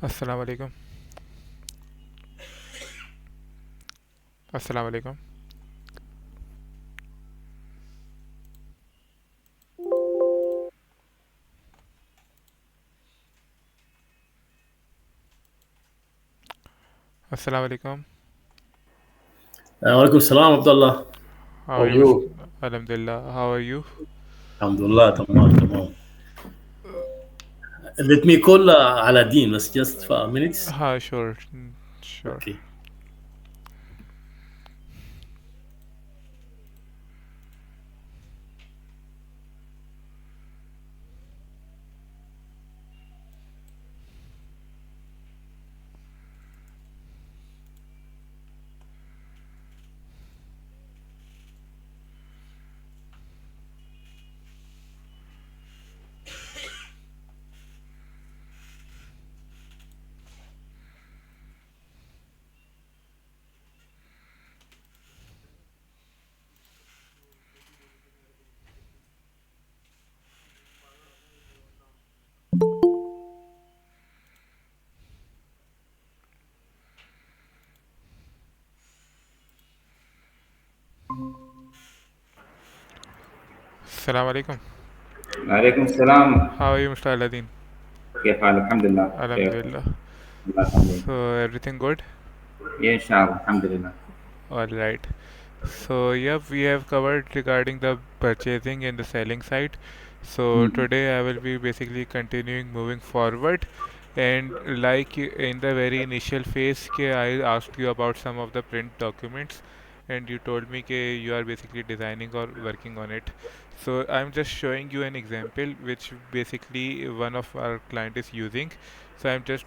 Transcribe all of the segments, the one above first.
Assalamu alaikum. Assalamu alaikum. Assalamu alaikum. وعليكم السلام عبد الله. How How are are you? you? Alhamdulillah. How are you? الحمد لله تمام تمام. Let me call على دين بس just 5 minutes. Sure. Sure. Okay. Assalamu alaikum. وعليكم السلام. How are you, Mr. Aladdin? كيف حالك؟ الحمد لله بخير. Alhamdulillah. الله يخليك. So everything good? إيه إن شاء الله الحمد لله. All right. So yeah, we have covered regarding the purchasing and the selling side. So مم. today I will be basically continuing moving forward. And like in the very initial phase, I asked you about some of the print documents, and you told me you are basically designing or working on it. So I'm just showing you an example which basically one of our client is using. So I'm just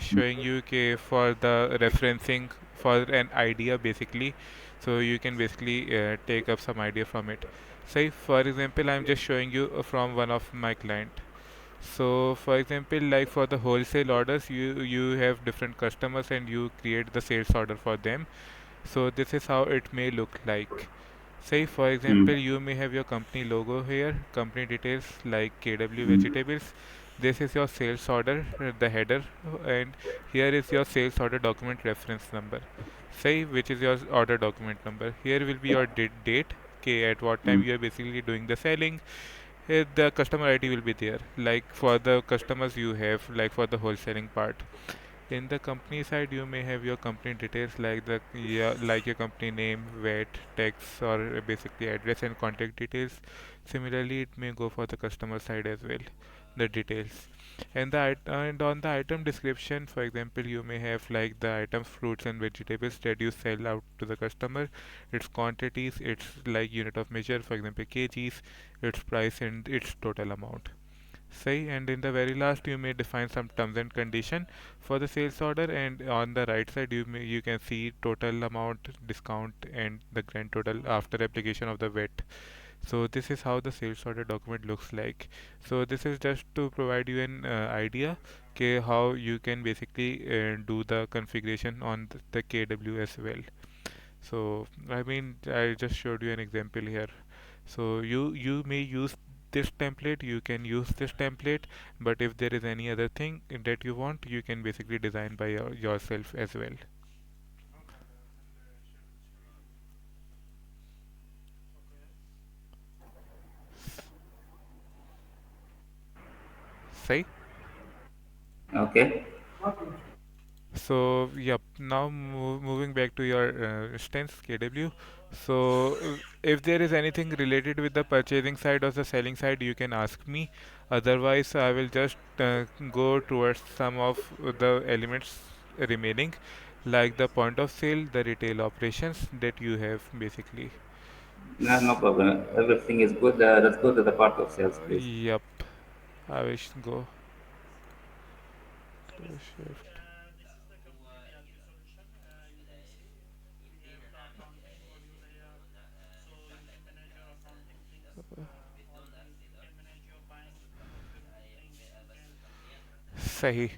showing you for the referencing for an idea basically, so you can basically take up some idea from it. Say for example, I'm just showing you from one of my client. So for example, like for the wholesale orders, you have different customers and you create the sales order for them. So this is how it may look like. Say for example, مم. you may have your company logo here, company details like KW مم. Vegetables. This is your sales order, the header, and here is your sales order document reference number. Say which is your order document number. Here will be your date, okay, at what time مم. you are basically doing the selling. Here the customer ID will be there, like for the customers you have, like for the wholesaling part. In the company side, you may have your company details like the like your company name, VAT, tax, or basically address and contact details. Similarly, it may go for the customer side as well, the details. And and on the item description, for example, you may have like the items, fruits and vegetables that you sell out to the customer, its quantities, its like unit of measure, for example, kgs, its price and its total amount. Say, and in the very last you may define some terms and condition for the sales order, and on the right side you can see total amount, discount, and the grand total after application of the VAT. So this is how the sales order document looks like. So this is just to provide you an idea how you can basically do the configuration on the KW as well. So I mean, I just showed you an example here. So you may use this template, you can use this template, but if there is any other thing that you want, you can basically design by yourself as well. Say. Okay. So yep, now moving back to your stance KW. So if there is anything related with the purchasing side or the selling side, you can ask me. Otherwise, I will just go towards some of the elements remaining, like the point of sale, the retail operations that you have basically. No, no problem. Everything is good. Let's go to the part of sales, please. Yep, I will go to shift. Sahi.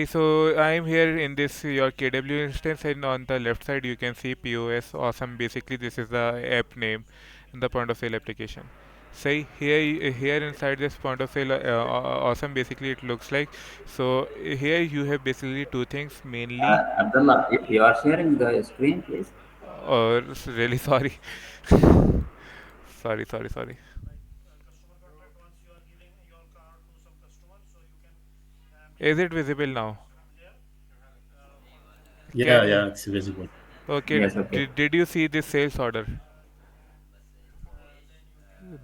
So I'm here in this your KW instance, and on the left side you can see POS Awesome. Basically, this is the app name in the point of sale application. say here inside this point of sale awesome basically it looks like. So here you have basically two things mainly. Abdullah, if you are sharing the screen, please. Or really sorry. Sorry. Is it visible now? Yeah, Can yeah, it's visible. okay, Yes, okay. did you see this sales order?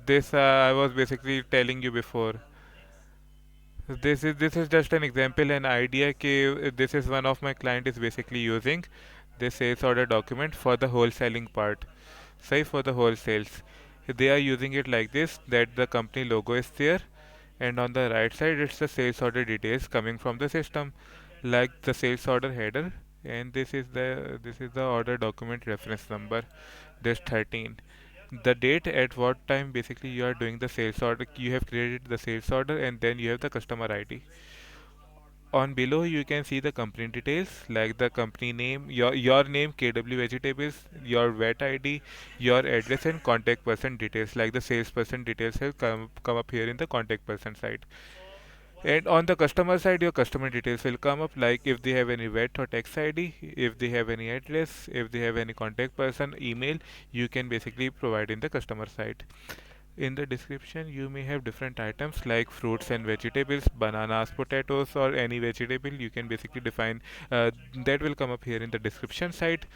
This I was basically telling you before. This is just an example, an idea. This is one of my client is basically using this sales order document for the wholesaling part. Say for the wholesales, they are using it like this that the company logo is there, and on the right side it's the sales order details coming from the system, like the sales order header, and this is the order document reference number. This 13, the date at what time basically you are doing the sales order, you have created the sales order, and then you have the customer ID. On below you can see the company details like the company name, your name, KW Vegetables, your VAT ID, your address, and contact person details like the salesperson details have come up here in the contact person side. And on the customer side, your customer details will come up like if they have any VAT or tax ID, if they have any address, if they have any contact person, email, you can basically provide in the customer side. In the description, you may have different items like fruits and vegetables, bananas, potatoes, or any vegetable. You can basically define that will come up here in the description side.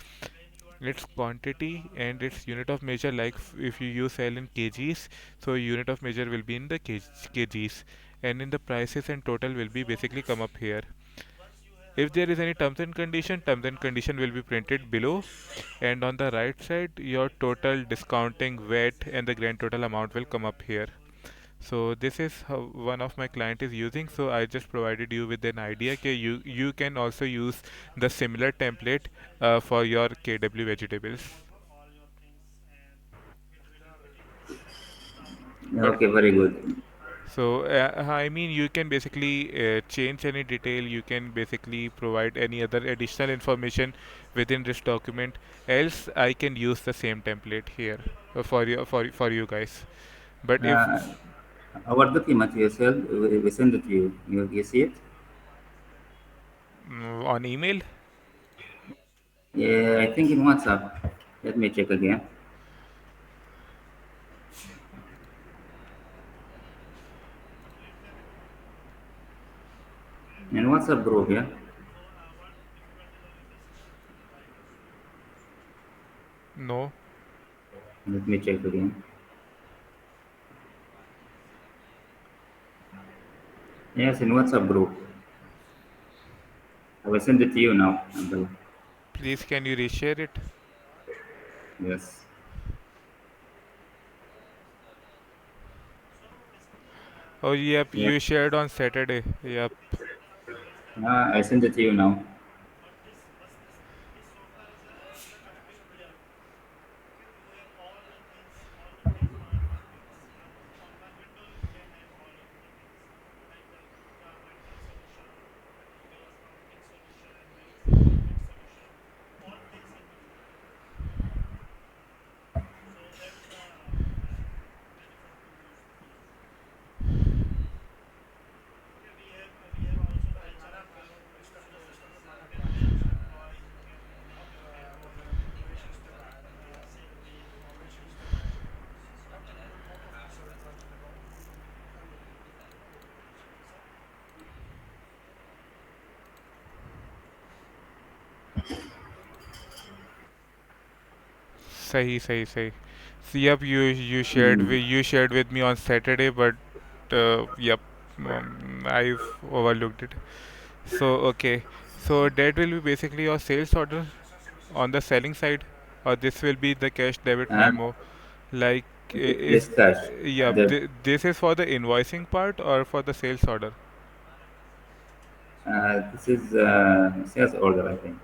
Its quantity and its unit of measure, like if you use sell in kgs, so unit of measure will be in the kgs, and in the prices and total will be basically come up here. If there is any terms and condition will be printed below, and on the right side your total discounting VAT and the grand total amount will come up here. So this is how one of my client is using, so I just provided you with an idea that you can also use the similar template for your KW vegetables. But Okay, very good. so I mean you can basically change any detail, you can basically provide any other additional information within this document, else I can use the same template here for you guys. But if Uh, our document you said we send it to you. You see it? on email. Yeah, I think in WhatsApp. Let me check again. In WhatsApp group, yeah. No, Let me check again. Yes, in WhatsApp group. I will send it to you now, Abdullah. please can you reshare it? Yes. Oh yep, Yeah. you shared on Saturday. Yep. I send it to you now. Sahi. So yep, Mm. you shared with me on Saturday, but yep, I've overlooked it. So okay, so that will be basically your sales order on the selling side, or this will be the cash debit Uh, memo. Like this is cash. yep, The this is for the invoicing part or for the sales order? This is sales order, I think.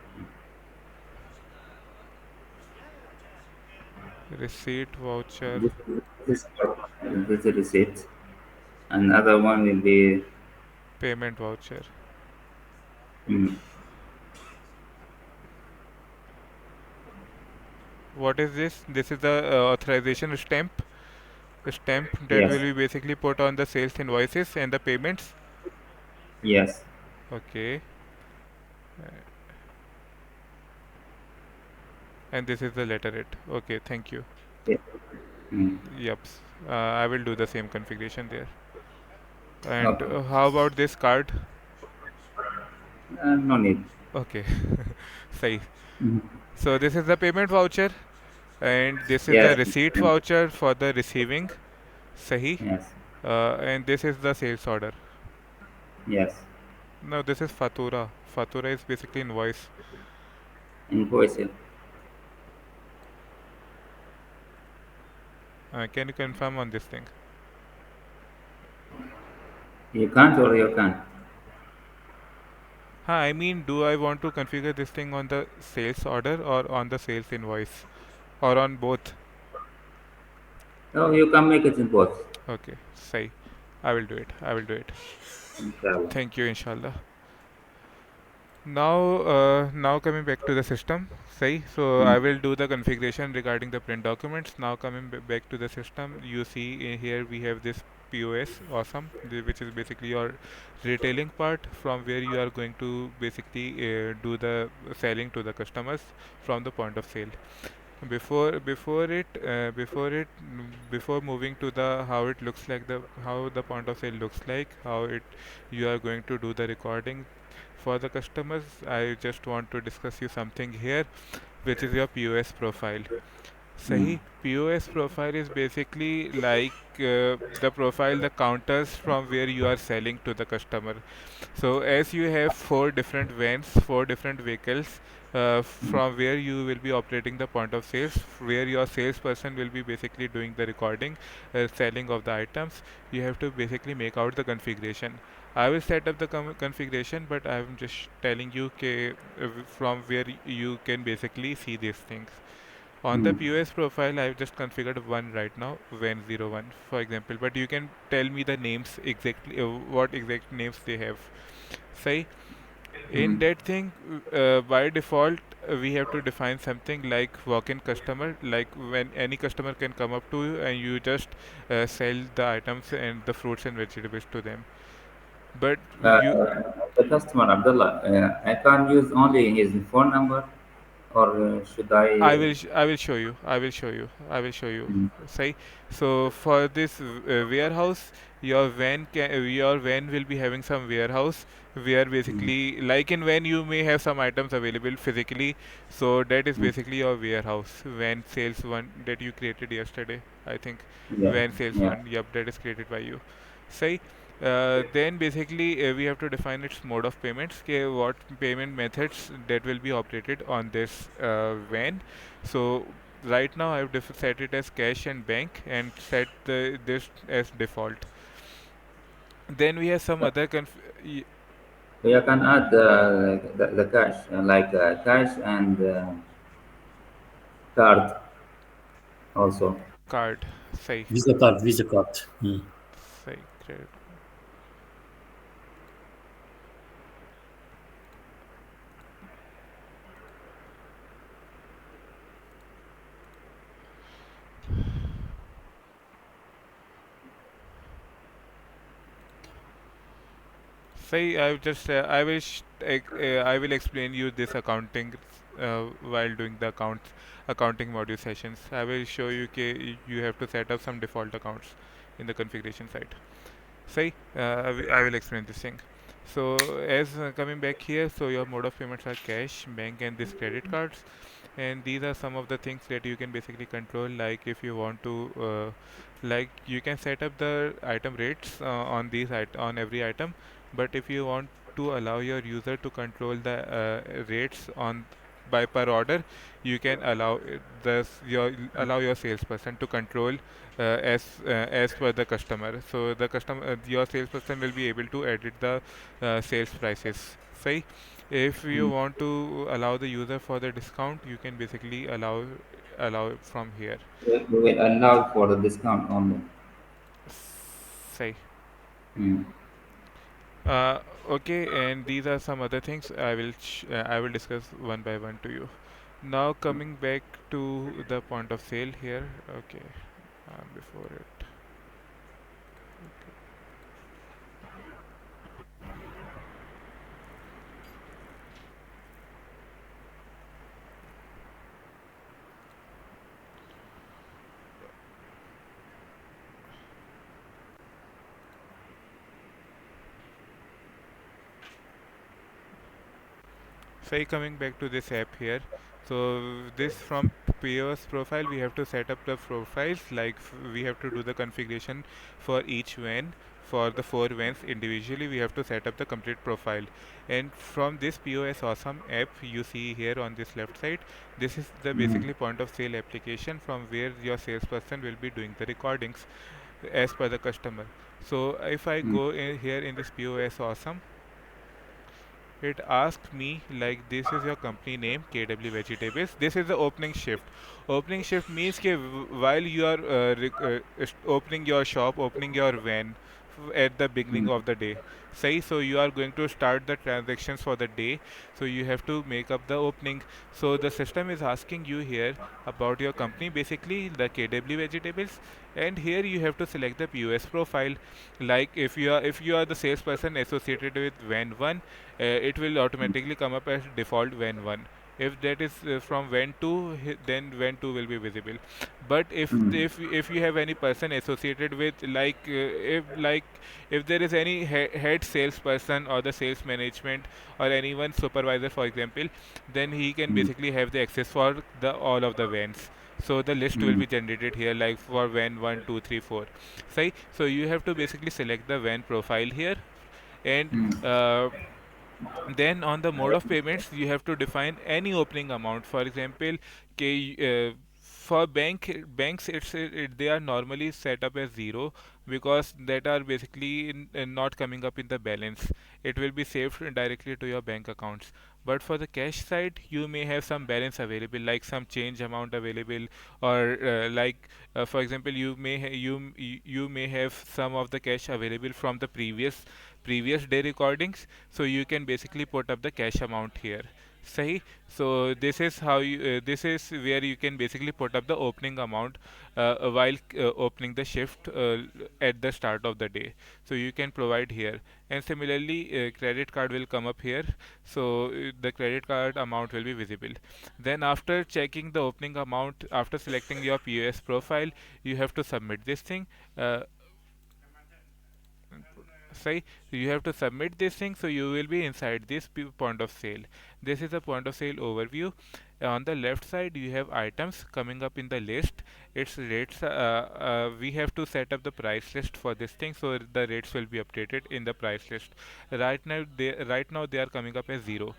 Receipt voucher, This this this is the receipt. Another one will be payment voucher. mm, What is this? This is the authorization stamp. A stamp that will Yes. be basically put on the sales invoices and the payments. Yes. Okay, and this is the letterhead. Okay, thank you. Yeah. Mm. Yep, I will do the same configuration there. And Okay. how about this card? No need. Okay, sahi. Mhm. So this is the payment voucher, and this is the Yes. receipt voucher for the receiving. Sahi. Yes. And this is the sales order. Yes. No, this is fatura. Fatura is basically invoice. Invoice it. Can you confirm on this thing? You can't or you can. I mean, do I want to configure this thing on the sales order or on the sales invoice or on both? No, you can make it in both. Okay, say, I will do it. I will do it. Inshallah. Thank you, inshallah. Now coming back to the system. Say, so I Mm. will do the configuration regarding the print documents. Now coming back to the system, you see here we have this POS, awesome, which is basically your retailing part from where you are going to basically do the selling to the customers from the point of sale. Before moving to the how it looks like, the how the point of sale looks like, how it you are going to do the recording for the customers, I just want to discuss you something here, which is your POS profile. Mm. Sahi, POS profile is basically like the profile, the counters from where you are selling to the customer. So as you have four different vans, four different vehicles, from where you will be operating the point of sales, where your salesperson will be basically doing the recording, selling of the items, you have to basically make out the configuration. I will set up the configuration, but I am just telling you from where you can basically see these things. On the Mm. POS profile, I've just configured one right now, WAN01, for example. But you can tell me the names exactly, what exact names they have. Say, in Mm. that thing, by default, we have to define something like walk-in customer, like when any customer can come up to you and you just sell the items and the fruits and vegetables to them. But you, The customer, Abdullah, I can use only his phone number, or should I? I will show you. I will show you. I will show you. Mm. Say, so for this warehouse, your van will be having some warehouse where Mm. basically, like in van, you may have some items available physically. So that is Mm. basically your warehouse. Van sales one that you created yesterday. I think Yeah. van sales Yeah. one. Yep, that is created by you. Say, then basically we have to define its mode of payments. Okay, what payment methods that will be operated on this van. So right now I've set it as cash and bank and set this as default. Then we have some other So you can add the cash, like cash and card also. card. Say, Visa card, Visa card. Mm. say credit. Say I will explain you this accounting while doing the accounting module sessions. I will show you you have to set up some default accounts in the configuration side. Say, I will explain this thing. So as coming back here, so your mode of payments are cash, bank, and this credit cards, and these are some of the things that you can basically control. Like if you want to, like you can set up the item rates on on every item, but if you want to allow your user to control the rates on by per order, you can allow allow your salesperson to control as per the customer. So the customer, your salesperson will be able to edit the sales prices. Say, if you Mm. want to allow the user for the discount, you can basically allow it from here. We will allow for the discount only. Say. Mm. Okay, and these are some other things I will discuss one by one to you. Now coming back to the point of sale here. Okay, before it. So coming back to this app here, so this from POS profile we have to set up the profiles, like we have to do the configuration for each van. For the four vans individually we have to set up the complete profile, and from this POS awesome app you see here on this left side, this is the Mm, basically point of sale application from where your salesperson will be doing the recordings as per the customer. So if I mm, go in here in this POS awesome, it asked me like this is your company name KW Vegetables. This is the opening shift. Opening shift means कि while you are opening your shop, opening your van at the beginning mm, of the day. Say so you are going to start the transactions for the day. So you have to make up the opening. So the system is asking you here about your company, basically the KW Vegetables, and here you have to select the POS profile. Like if you are the salesperson associated with van 1, it will mm, automatically come up as default when 1. If that is from when 2, then when 2 will be visible. But if mm, if you have any person associated with if there is any head salesperson or the sales management or anyone supervisor for example, then he can mm, basically have the access for the all of the vans. So the list will mm, be generated here like for van 1 2 3 4. So you have to basically select the van profile here, and mm. then on the mode of payments, you have to define any opening amount. For example, for banks, they are normally set up as zero because that are basically not coming up in the balance. It will be saved directly to your bank accounts. But for the cash side, you may have some balance available, like some change amount available, or for example, you may have some of the cash available from the previous day recordings, so you can basically put up the cash amount here. Sahi. So this is where you can basically put up the opening amount while opening the shift at the start of the day. So you can provide here, and similarly credit card will come up here. So the credit card amount will be visible. Then after checking the opening amount, after selecting your POS profile, you have to submit this thing. Uh, say you have to submit this thing, so you will be inside this point of sale. This is a point of sale overview. On the left side you have items coming up in the list, its rates. We have to set up the price list for this thing, so the rates will be updated in the price list. Right now they are coming up as 0,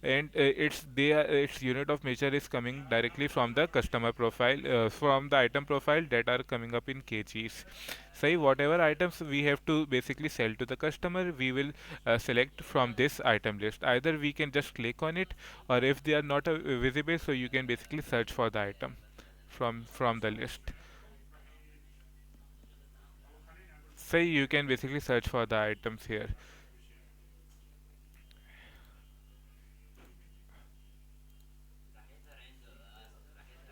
and its unit of measure is coming directly from the customer profile, from the item profile that are coming up in kgs. Say whatever items we have to basically sell to the customer, we will select from this item list. Either we can just click on it, or if they are not visible, so you can basically search for the item from the list. Say you can basically search for the items here.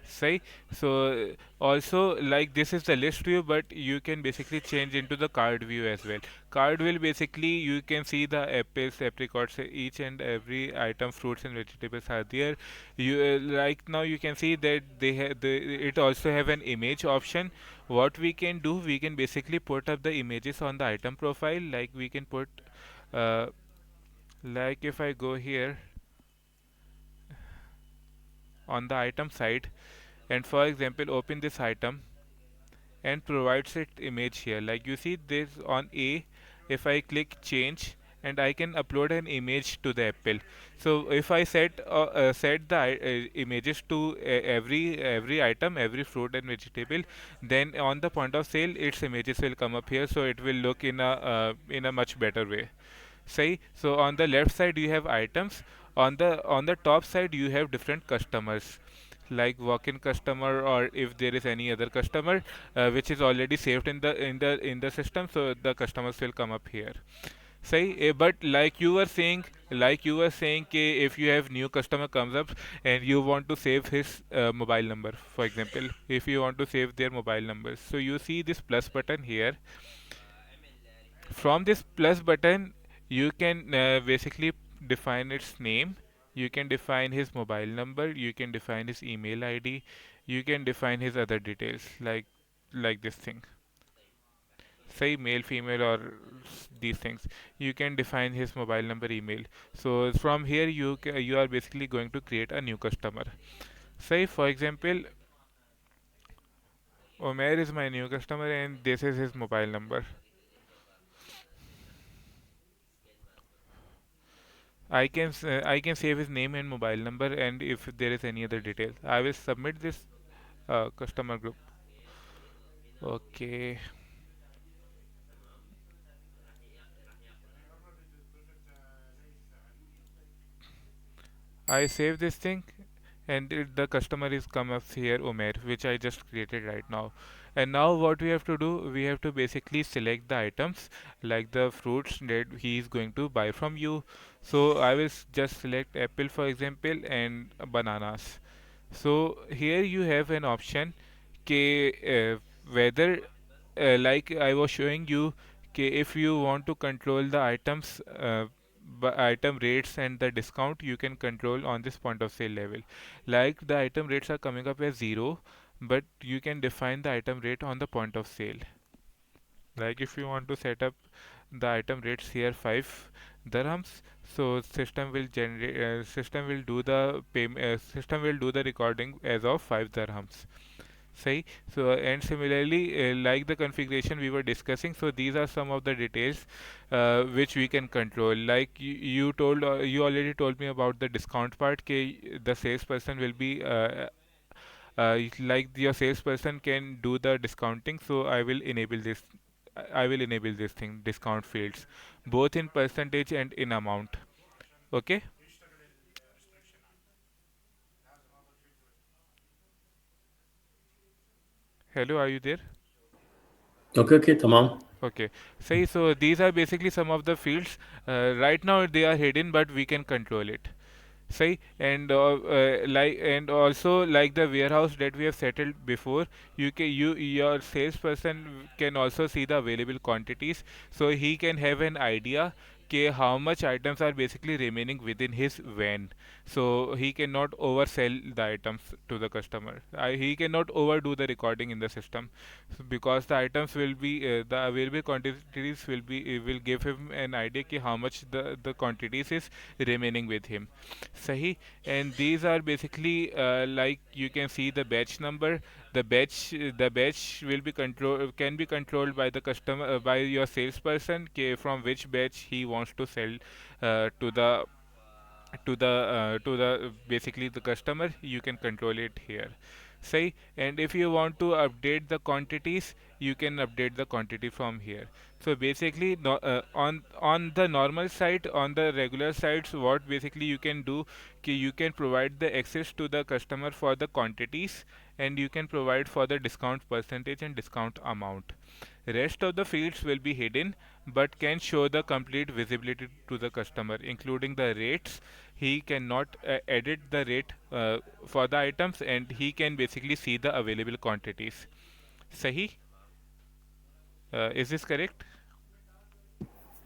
Say so also, like this is the list view, but you can basically change into the card view as well. Card will basically, you can see the apples, apricots, each and every item, fruits and vegetables are there. You like now you can see that it also have an image option. What we can do, we can basically put up the images on the item profile. Like we can put uh, like if I go here on the item side, and for example open this item and provides it image here, like you see this on A. If I click change, and I can upload an image to the apple. So if I set the images to every item, every fruit and vegetable, then on the point of sale its images will come up here, so it will look in a much better way. See, so on the left side you have items. On the top side you have different customers, like walk-in customer, or if there is any other customer which is already saved in the system, so the customers will come up here. Say, but like you were saying, if you have new customer comes up and you want to save his mobile number, for example, if you want to save their mobile numbers, so you see this plus button here. From this plus button, you can basically define its name. You can define his mobile number. You can define his email ID. You can define his other details, like this thing. say male, female, or these things. You can define his mobile number, email. So from here you are basically going to create a new customer. Say for example, Omer is my new customer and this is his mobile number. I can save his name and mobile number, and if there is any other detail, I will submit this customer group. Okay, I save this thing, and the customer is come up here, Umer, which I just created right now. And now what we have to do, we have to basically select the items like the fruits that he is going to buy from you. So I will just select apple for example and bananas. So here you have an option whether like I was showing you if you want to control the items item rates and the discount you can control on this point of sale level. Like the item rates are coming up as 0, but you can define the item rate on the point of sale. Like if you want to set up the item rates here 5 dirhams, so system will do the system will do the recording as of 5 dirhams. Say so, and similarly, like the configuration we were discussing, so these are some of the details which we can control. Like you already told me about the discount part. The salesperson will be like your salesperson can do the discounting. So I will enable this. I will enable this thing discount fields, both in percentage and in amount. Okay. Hello, are you there? اوكي اوكي تمام. Okay. Say so these are basically some of the fields. Right now they are hidden, but we can control it. Say and also like the warehouse that we have settled before, your salesperson can also see the available quantities, so he can have an idea how much items are basically remaining within his van. So he cannot oversell the items to the customer. He cannot overdo the recording in the system, because the items will be the available quantities will give him an idea how much the quantities is remaining with him. Sahi. And these are basically like you can see the batch number. The batch will be can be controlled by the customer by your salesperson from which batch he wants to sell to the basically the customer. You can control it here. Say, and if you want to update the quantities, you can update the quantity from here. So basically no, on the normal site, on the regular sites, what basically you can do, you can provide the access to the customer for the quantities, and you can provide for the discount percentage and discount amount. Rest of the fields will be hidden but can show the complete visibility to the customer, including the rates. He cannot edit the rate for the items, and he can basically see the available quantities. Sahi? Is this correct?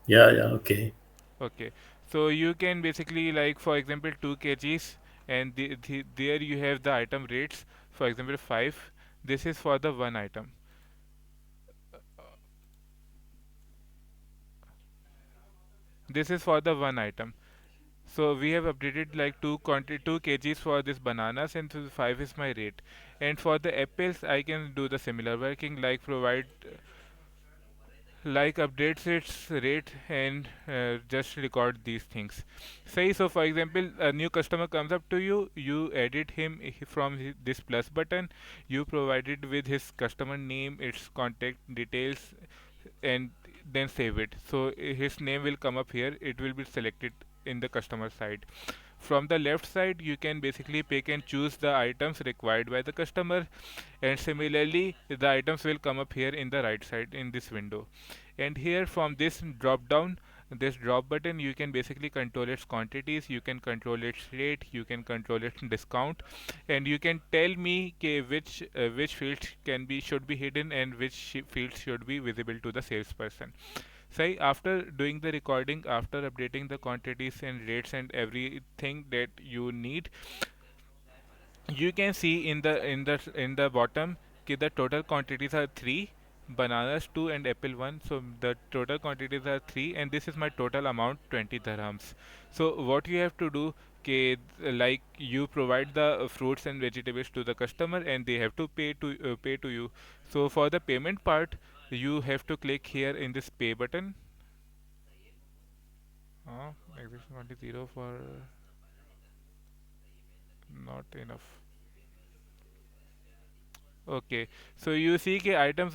يا يا اوكي. Okay. So you can basically like for example 2 kgs, and there you have the item rates. For example 5. This is for the one item. This is for the one item. So we have updated like 2 kgs for this bananas, and 5 is my rate. And for the apples, I can do the similar working, like provide like updates its rate, and just record these things. Say so for example a new customer comes up to you, you edit him from this plus button, you provided with his customer name, its contact details, and then save it. So his name will come up here, it will be selected in the customer side. From the left side you can basically pick and choose the items required by the customer, and similarly the items will come up here in the right side in this window. And here from this drop down, this drop button, you can basically control its quantities, you can control its rate, you can control its discount, and you can tell me which fields can be should be hidden and which fields should be visible to the salesperson. Say after doing the recording, after updating the quantities and rates and everything that you need, you can see in the bottom the total quantities are 3, bananas 2 and apple 1. So the total quantities are 3 and this is my total amount 20 dirhams. So what you have to do, okay, like you provide the fruits and vegetables to the customer and they have to pay to you. So for the payment part, you have to click here in this pay button. Existing quantity 0 for not enough. Okay, so you see the items.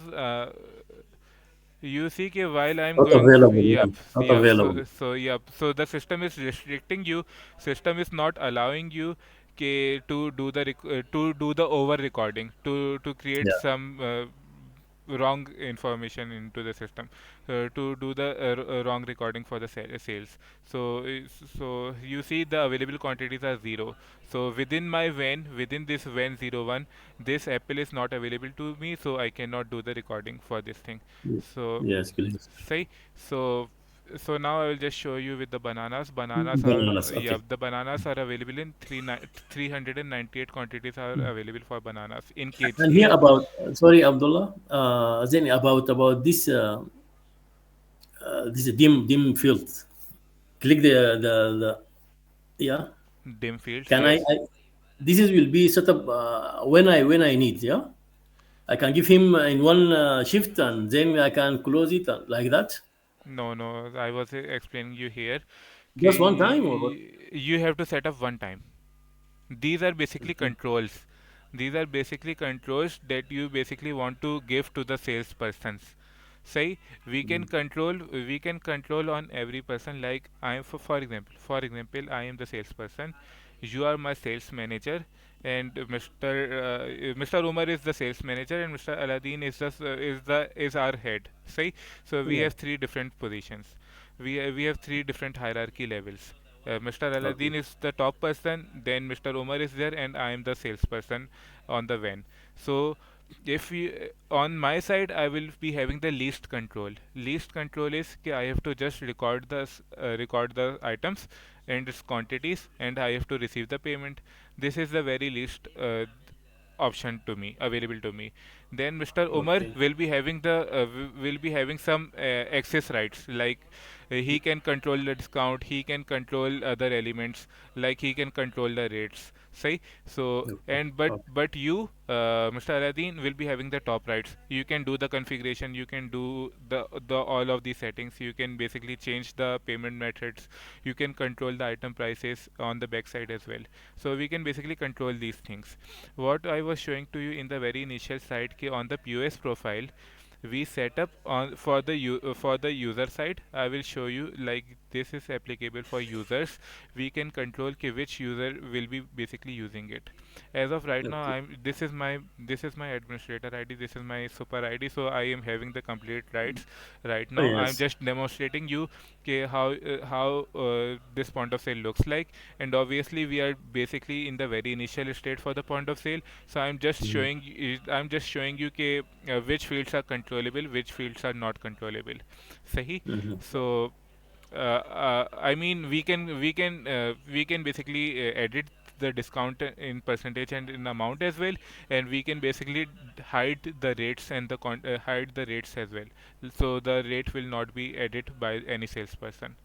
You see कि while I'm Not going, available. Yeah. yep, Not yep, available. yep, so the system is restricting you, system is not allowing you to do the to do the over recording, to create Yeah. some wrong information into the system, to do the wrong recording for the sales. So so you see the available quantities are 0. So within my van, within this van 01, this apple is not available to me, so I cannot do the recording for this thing. So Yes, please. say so so now I will just show you with the bananas. Bananas are Bananas. yeah, Okay. the bananas are available in 398 quantities are available for bananas in And kg. here about, sorry, Abdullah, then about this dim field. Click the yeah. Dim fields, Can yes. I this is will be set up when I need, yeah. I can give him in one shift and then I can close it like that. No, no, I was explaining you here. Just Okay, one time or what? you have to set up one time. These are basically Mhm. controls. These are basically controls that you basically want to give to the salespersons. Say we can control on every person. Like I am for example I am the salesperson. You are my sales manager, and Mr. Umar is the sales manager, and Mr. Aladdin is is our head. Say so we Yeah. have three different positions. We have three different hierarchy levels. Mr. Aladdin Okay. is the top person, then Mr. Umar is there, and I am the salesperson on the van. So, if we on my side, I will be having the least control. Least control is कि I have to just record the items and its quantities, and I have to receive the payment. This is the very least option to me available to me. Then Mr. Umar Okay. will be having will be having some access rights, like he can control the discount, he can control other elements, like he can control the rates. Say so, Okay. and Okay. but you, Mr. Aladdin, will be having the top rights. You can do the configuration, you can do the all of these settings. You can basically change the payment methods. You can control the item prices on the back side as well. So we can basically control these things. What I was showing to you in the very initial side, ki on the POS profile, we set up on for the user side. I will show you, like this is applicable for users. We can control ki which user will be basically using it. As of right now, Okay. I'm this is my administrator ID, this is my super ID, so I am having the complete rights right Oh, now. I'm yes. just demonstrating you how this point of sale looks like, and obviously we are basically in the very initial state for the point of sale. So Mhm. I'm just showing you which fields are controllable, which fields are not controllable. Sahi. Mhm. So I mean, we can basically edit the discount in percentage and in amount as well, and we can basically hide the rates and hide the rates as well. So the rate will not be edited by any salesperson.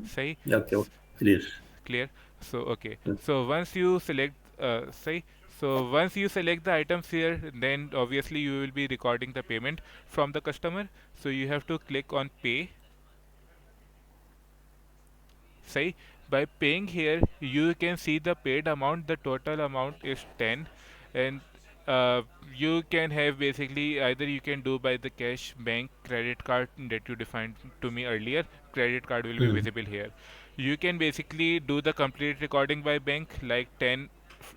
Say Okay. Clear. clear. So okay. So once you select so once you select the items here, then obviously you will be recording the payment from the customer. So you have to click on pay. Say by paying here, you can see the paid amount. The total amount is 10, and uh, you can have basically either you can do by the cash, bank, credit card that you defined to me earlier. Credit card will be Mm. visible here. You can basically do the complete recording by bank, like 10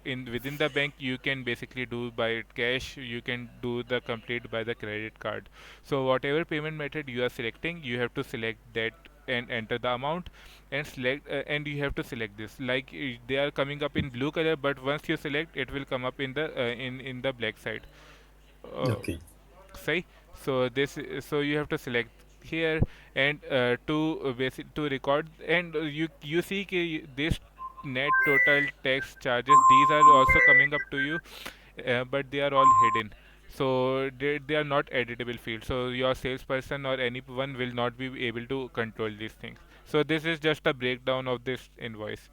in within the bank. You can basically do by cash. You can do the complete by the credit card. So whatever payment method you are selecting, you have to select that and enter the amount and select and you have to select this, like they are coming up in blue color, but once you select it will come up in the in the black side. uh, Okay. Say so so you have to select here, and to basic to record, and you see this net total tax charges, these are also coming up to you, but they are all hidden. So they are not editable fields. So your salesperson or anyone will not be able to control these things. So this is just a breakdown of this invoice.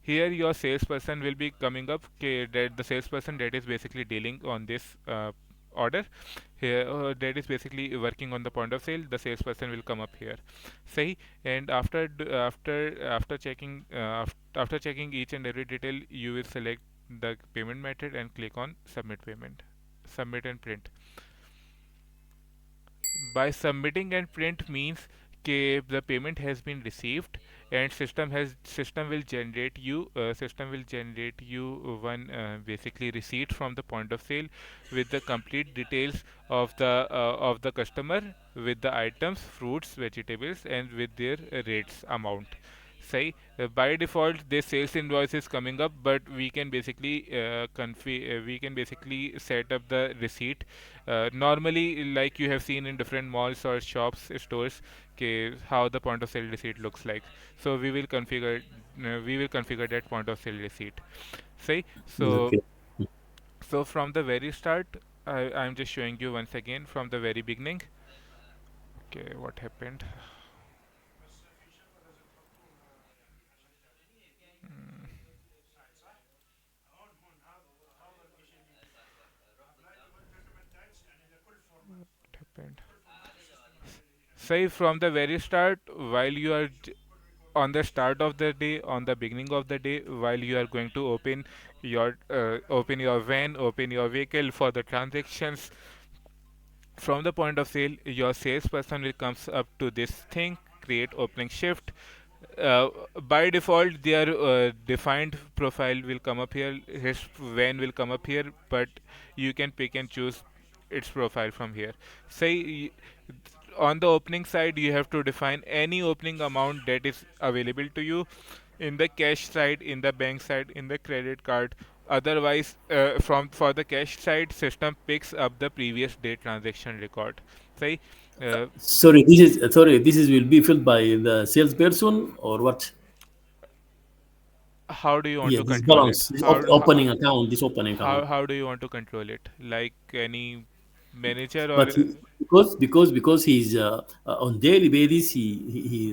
Here your salesperson will be coming up, okay, that the salesperson that is basically dealing on this order here, that is basically working on the point of sale, the salesperson will come up here. Say, and after checking after checking each and every detail, you will select the payment method and click on submit payment, submit and print. By submitting and print means कि the payment has been received and system will generate you one basically receipt from the point of sale with the complete details of the customer, with the items, fruits, vegetables, and with their rates amount. Say by default this sales invoice is coming up, but we can basically set up the receipt normally, like you have seen in different malls or shops, stores, okay, how the point of sale receipt looks like. So we will configure that point of sale receipt. Say so. Okay. So from the very start, I'm just showing you once again from the very beginning. Okay, what happened? Mm, what happened? Say from the very start, while you are on the start of the day, on the beginning of the day, while you are going to open your van, open your vehicle for the transactions, from the point of sale, your salesperson will comes up to this thing, create opening shift. uh, by default their defined profile will come up here, his van will come up here, but you can pick and choose its profile from here. Say on the opening side you have to define any opening amount that is available to you in the cash side, in the bank side, in the credit card. Otherwise, from for the cash side, system picks up the previous day transaction record. Say, uh, Sorry, this is will be filled by the salesperson or what? how do you want Yeah, to this control it? balance, this opening account, this opening account. How do you want to control it? Like any manager or But because he's on daily basis, he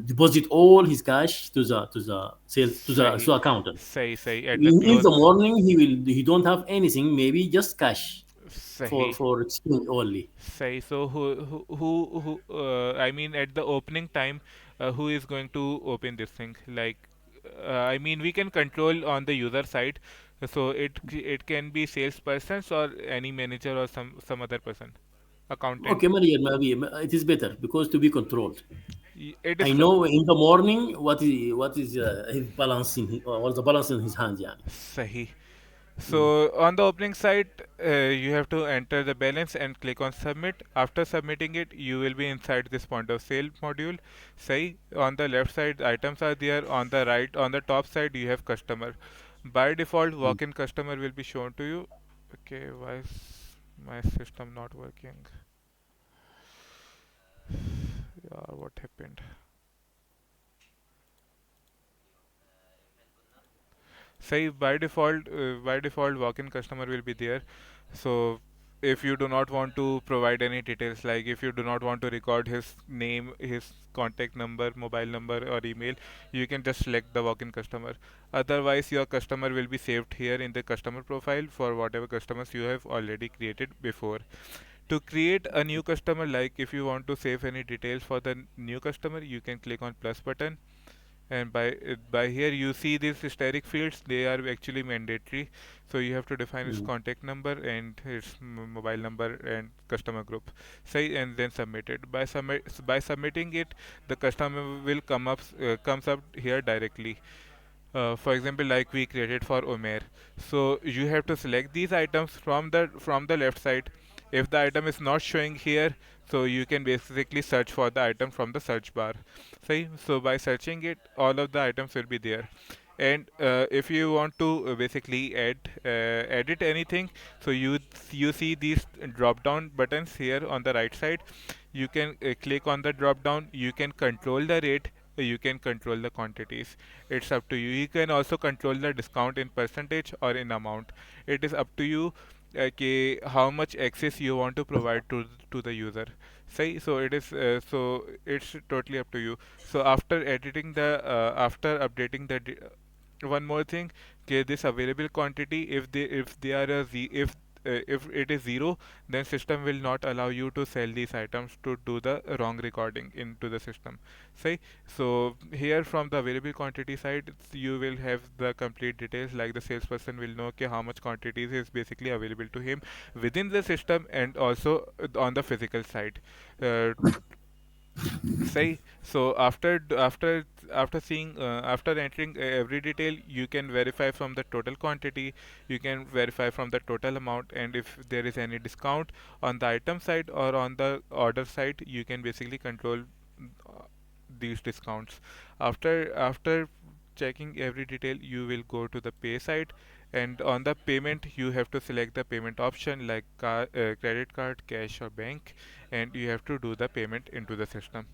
deposit all his cash to the sales say to accountant. say at the In close. the morning, he don't have anything, maybe just cash for Say exchange only. say so I mean at the opening time, who is going to open this thing? Like I mean we can control on the user side, so it can be salespersons or any manager or some other person, accountant. Okay, Maria, maybe it is better because to be controlled. It I is know in the morning what is his balance in his, what's the balance in his hand, yani. Sahi. Mm. So on the opening side, you have to enter the balance and click on submit. After submitting it, you will be inside this point of sale module. Say on the left side, items are there. On the right, on the top side, you have customer. By default, Mm. walk-in customer will be shown to you. Okay, why is my system not working? Yeah, what happened? Say by default walk-in customer will be there. So if you do not want to provide any details, like if you do not want to record his name, his contact number, mobile number or email, you can just select the walk-in customer. Otherwise your customer will be saved here in the customer profile for whatever customers you have already created before. To create a new customer, like if you want to save any details for the new customer, you can click on plus button, and by here you see these hysteric fields, they are actually mandatory. So you have to define his Mm. contact number and his mobile number and customer group. Say and then submit it. By submitting it, the customer will comes up here directly. For example, like we created for Omer. So you have to select these items from the left side. If the item is not showing here, so you can basically search for the item from the search bar. See, so by searching it, all of the items will be there. And if you want to basically edit anything, so you see these drop down buttons here on the right side. You can click on the drop down. You can control the rate you can control the quantities. It's up to you. You can also control the discount in percentage or in amount. It is up to you, okay, how much access you want to provide to the user. Say so it is it's totally up to you. So after editing the after updating the one more thing, okay, this available quantity, if they are if it is zero, then system will not allow you to sell these items to do the wrong recording into the system. Say so here from the available quantity side, you will have the complete details, like the salesperson will know, okay, how much quantities is basically available to him within the system and also on the physical side. uh, Say so after seeing after entering every detail, you can verify from the total quantity, you can verify from the total amount, and if there is any discount on the item side or on the order side, you can basically control uh, these discounts. After checking every detail, you will go to the pay side, and on the payment you have to select the payment option like credit card, cash or bank, and you have to do the payment into the system.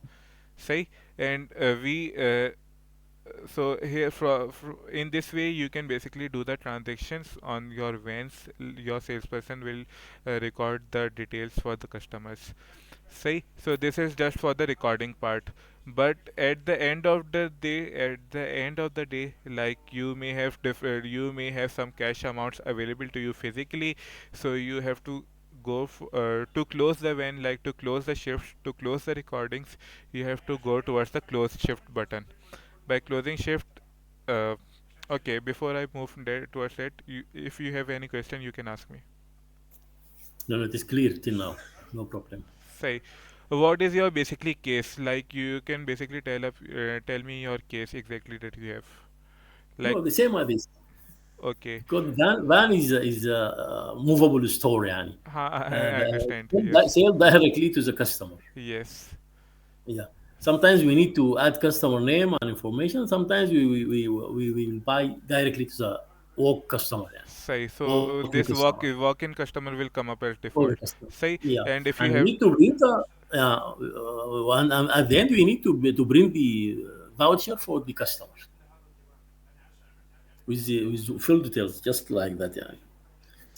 Say and we so here in this way you can basically do the transactions on your vans. Your salesperson will record the details for the customers. See, so this is just for the recording part. But at the end of the day, like you may have some cash amounts available to you physically, so you have to to close the van, like to close the shift, to close the recordings, you have to go towards the close shift button. By closing shift, uh, okay, before I move there towards it, if you have any question, you can ask me. No, no, it is clear till now. No problem. Say, what is your basically case? Like you can basically tell me your case exactly that you have. Like, No, the same as this. okay, Because van is a movable store, yani. I understand. That Yes, sale directly to the customer. yes. Yeah. Sometimes we need to add customer name and information. Sometimes we will buy directly to the work customer, yani. Say, so Working this customer. walk-in customer will come up as For the default. customer. Say, Yeah. and if you And we have, need to bring the and at the end we need to bring the voucher for the customer with full details, just like that. Yeah.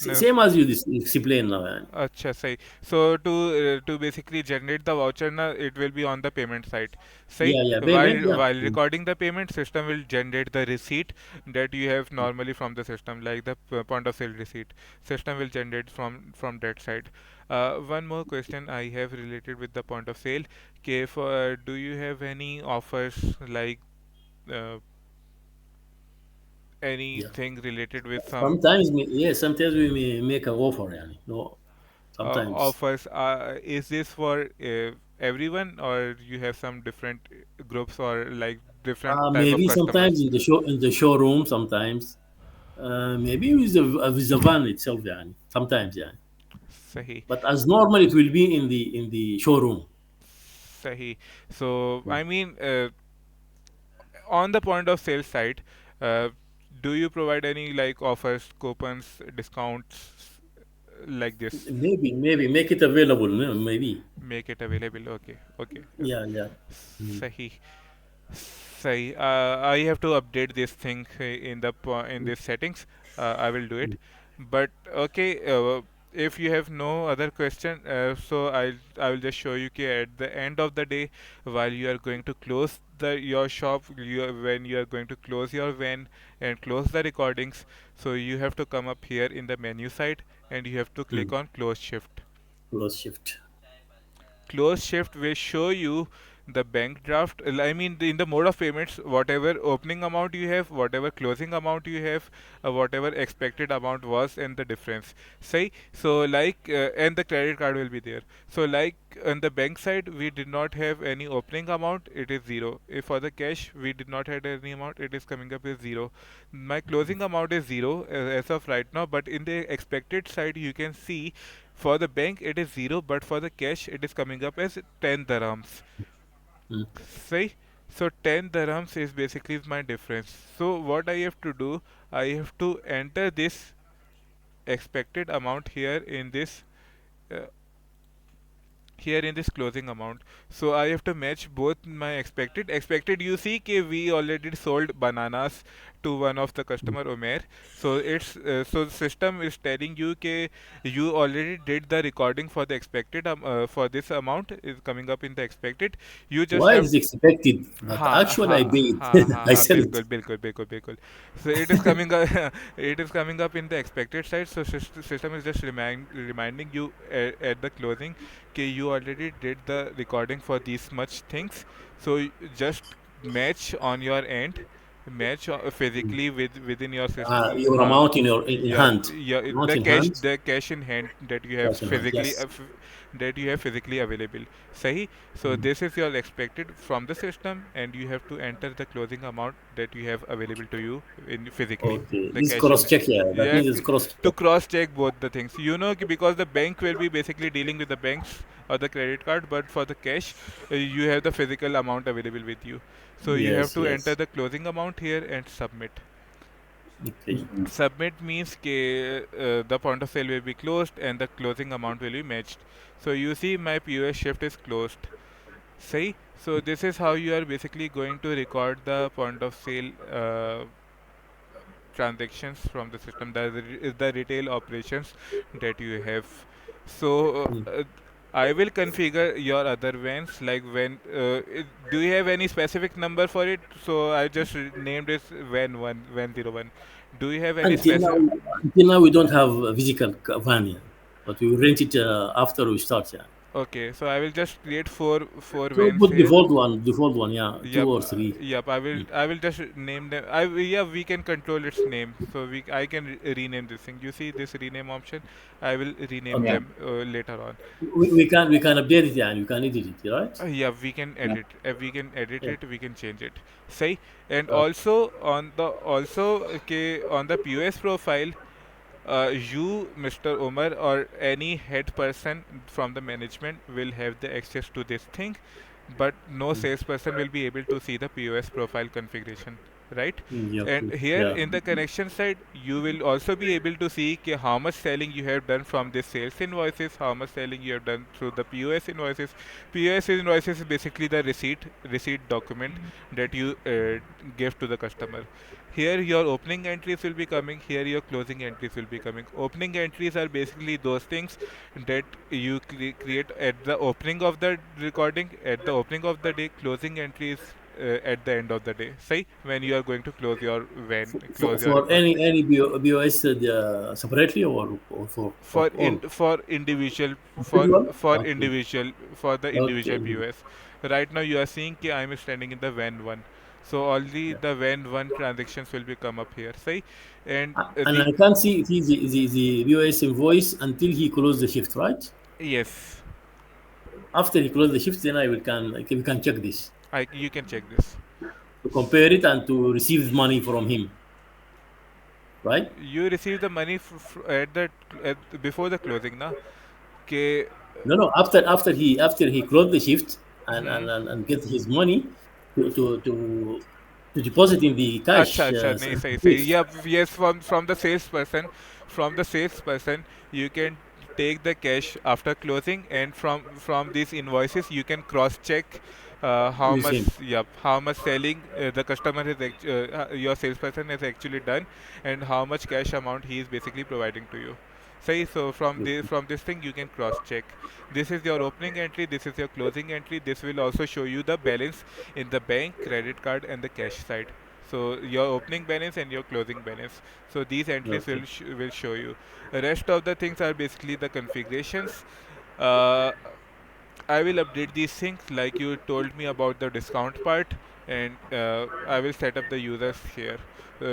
no, Same as you explain now. Yeah. अच्छा सही. So to basically generate the voucher na, it will be on the payment side. Say Yeah, yeah. while Payment, yeah. while recording the payment, system will generate the receipt that you have normally from the system, like the point of sale receipt. System will generate from that side. One more question I have related with the point of sale. Okay, do you have any offers like uh, Yeah. anything related with some Sometimes we may make a offer. Yeah. No, sometimes. offers. Is this for everyone, or you have some different groups or like different type of Maybe sometimes customers? in the showroom. Sometimes maybe with the van itself. Yeah. Sometimes. Yeah. Sahi, But as normal, it will be in the showroom. sahi. So I mean, on the point of sale side, uh, do you provide any like offers, coupons, discounts like this? Maybe make it available. Maybe. Make it available. Okay, okay. Yeah, yeah. Mm. Sahi. Say, I have to update this thing in in Mm. this settings. I will do it. Mm. But okay, if you have no other question, so I will just show you कि at the end of the day, while you are going to close the your shop, when you are going to close your van and close the recordings, so you have to come up here in the menu side and you have to click Mm. on close shift. Close shift. Close shift will show you the bank draft. I mean, in the mode of payments, whatever opening amount you have, whatever closing amount you have, whatever expected amount was, and the difference. Say so, like, and the credit card will be there. So, like on the bank side, we did not have any opening amount; it is zero. If for the cash, we did not have any amount; it is coming up as zero. My closing amount is zero as of right now, but in the expected side, you can see for the bank it is 0, but for the cash it is coming up as 10 dirhams. Mm. See? So 10 dirhams is basically my difference. So what I have to do, I have to enter this expected amount here in this uh, here in this closing amount. So I have to match both my expected. You see कि we already sold bananas to one of the customer Umair. So it's so system is telling you कि you already did the recording for the expected for this amount is coming up in the expected. You just Why have is expected? But हाँ actually, I हाँ paid. हाँ हाँ I हाँ sell it. बिल्कुल बिल्कुल बिल्कुल बिल्कुल. So it is coming up it is coming up in the expected side. So system is just reminding you at the closing कि you already did the recording for these much things. So just match on your end, match physically within your system. Your amount in Yeah, hand. yeah, Amount in hand. the cash in hand that you have Cash in hand. physically Yes. that you have physically available. Sahi. So Mm. this is your expected from the system, and you have to enter the closing amount that you have available to you in physically Okay. the This cash cross in. check here. That Yeah, means it's cross to check. cross check both the things. You know, because the bank will be basically dealing with the banks or the credit card, but for the cash, you have the physical amount available with you. So you have Yes, to enter yes. the closing amount here and submit. Okay. Submit means the point of sale will be closed and the closing amount will be matched. So you see my POS shift is closed. See, so this is how you are basically going to record the point of sale transactions from the system. That is the retail operations that you have. So Mm. I will configure your other vans like do you have any specific number for it? So I just named it van 1 van 01. Do you have any Until now, specific? until now we don't have a physical van here, but we rent it after we start. Yeah. Okay, so I will just create four So vans put here. default one. Yeah, two Yep, or three. yep. I will just name them. Yeah, we can control its name. So I can rename this thing. You see this rename option. I will rename Okay. Yeah, them later on. We can update it. Yeah, you can edit it. Right. Yeah, we can yeah. edit. We can edit Yeah. it. We can change it. Say, and Okay. also okay on the POS profile, you, Mr. Umar, or any head person from the management will have the access to this thing, but no Mm. salesperson will be able to see the POS profile configuration, right? Mm, yeah. And Okay. here Yeah. in the connection side, you will also be able to see how much selling you have done from the sales invoices, how much selling you have done through the POS invoices. POS invoices is basically the receipt document that you give to the customer. Here your opening entries will be coming, here your closing entries will be coming. Opening entries are basically those things that you create at the opening of the recording, at the opening of the day. Closing entries at the end of the day. Say when you are going to close your For recording. any BOS separately or for For all for individual individual. Okay. for the individual Okay. POS. Right now you are seeing I am standing in the van one. So only Yeah. the van one transactions will be come up here. Say and And the I can't see the BOS invoice until he closed the shift, right? yes, After he closed the shift, then we can check this I you can check this. to compare it and to receive money from him, right? You receive the money at before the closing, na? Okay. No, no. After he closed the shift Hmm. and get his money to deposit in the अच्छा cash अच्छा नहीं सही सही safe. yeah yes from the salesperson you can take the cash after closing and from these invoices you can cross check how With much him. how much selling the customer your salesperson has actually done and how much cash amount he is basically providing to you. Say so from this thing you can cross check. This is your opening entry, this is your closing entry. This will also show you the balance in the bank, credit card, and the cash side. So your opening balance and your closing balance. So these entries Okay. will show you. The rest of the things are basically the configurations. Uh, I will update these things like you told me about the discount part, and I will set up the users here.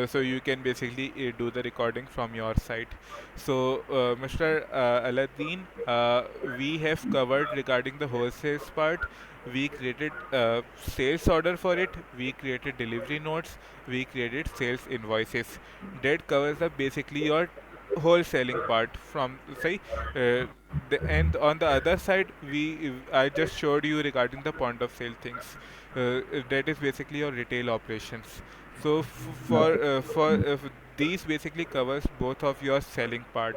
So you can basically do the recording from your site. So Mr. Aladdin, we have covered regarding the wholesale part. We created sales order for it. We created delivery notes. We created sales invoices. That covers up basically your wholesaling part from say and on the other side we I just showed you regarding the point of sale things. That is basically your retail operations. So Okay. these basically covers both of your selling part.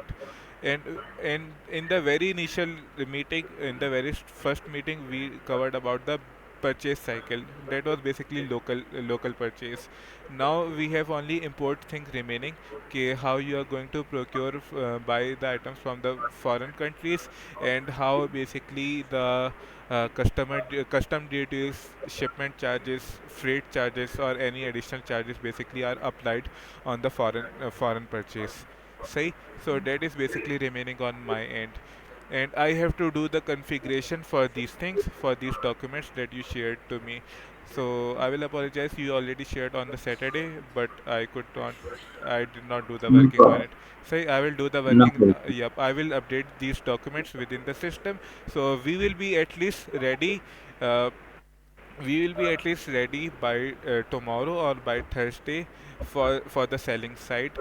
And in the very initial meeting, in the very first meeting, we covered about the purchase cycle. That was basically local purchase. Now we have only import things remaining. Okay, how you are going to procure buy the items from the foreign countries, and how basically the custom duties, shipment charges, freight charges, or any additional charges basically are applied on the foreign purchase. See, so that is basically remaining on my end. And I have to do the configuration for these things, for these documents that you shared to me. So I will apologize, you already shared on the Saturday, but I did not do the No working on problem. it. Say I will do the No working. problem. Yep, I will update these documents within the system. So we will be at least ready. Uh, we will be at least ready by tomorrow or by Thursday for the selling side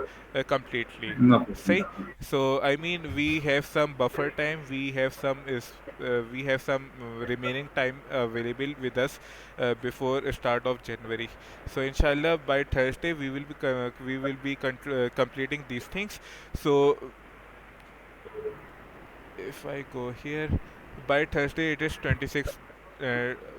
completely. No problem. Say, so I mean we have some buffer time. We have some remaining time available with us before start of January. So inshallah by Thursday we will be completing these things. So if I go here, by Thursday it is 26th.